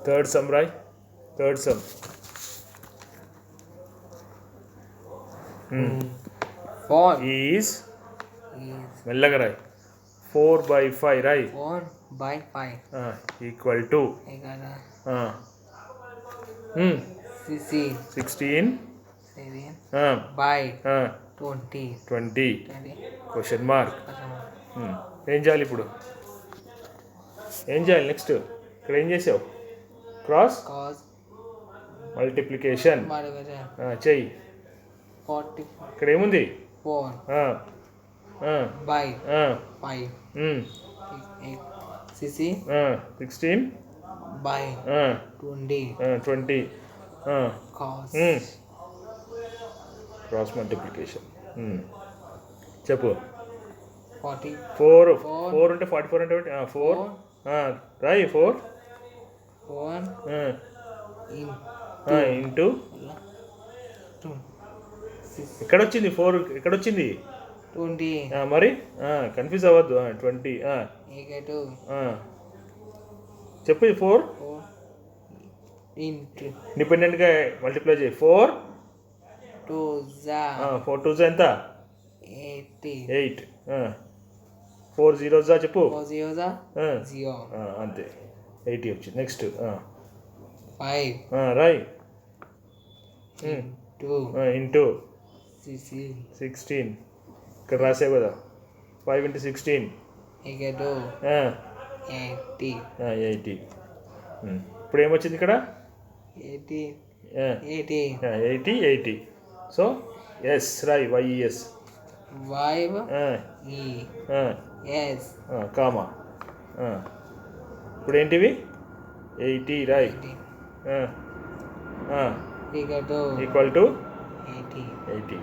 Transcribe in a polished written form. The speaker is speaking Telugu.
Third sum, right? Third sum. Four Is is మెల్లగా రాయ్ 4/5 రాయ్ 4/5 equal to equal 16 by 20 20 question mark. ఏం చేయాలి ఇప్పుడు? ఏం చేయాలి నెక్స్ట్? ఇక్కడ ఏం చేసావు? క్రాస్ cos మల్టిప్లికేషన్ చెయ్యి. 40 ఇక్కడ ఏముంది? 4 by 5 16 by 20 cos cross multiplication చెప్పు. 40 4 ఉంటే 44 అంటే 4 రాయి 4 ఇంటూ ఎక్కడొచ్చింది 4 ఎక్కడొచ్చింది 20 మరి కన్ఫ్యూజ్ అవ్వద్దు 20 చెప్పు 4 into ఇండిపెండెంట్గా మల్టిప్లై చేయి 4 2 ఎంత 8 4 zeros చెప్పు 0 అంతే 80 వచ్చింది. నెక్స్ట్ 5 రాయ్ ఇంటూ 16 ఇక్కడ రాసావు కదా 5 into 16 80. ఇప్పుడు ఏమొచ్చింది ఇక్కడ 80. సో ఎస్ రాయ్ YES కామా. ఇప్పుడు ఏంటివి 80 రాయ్ ఈక్వల్ టు 80.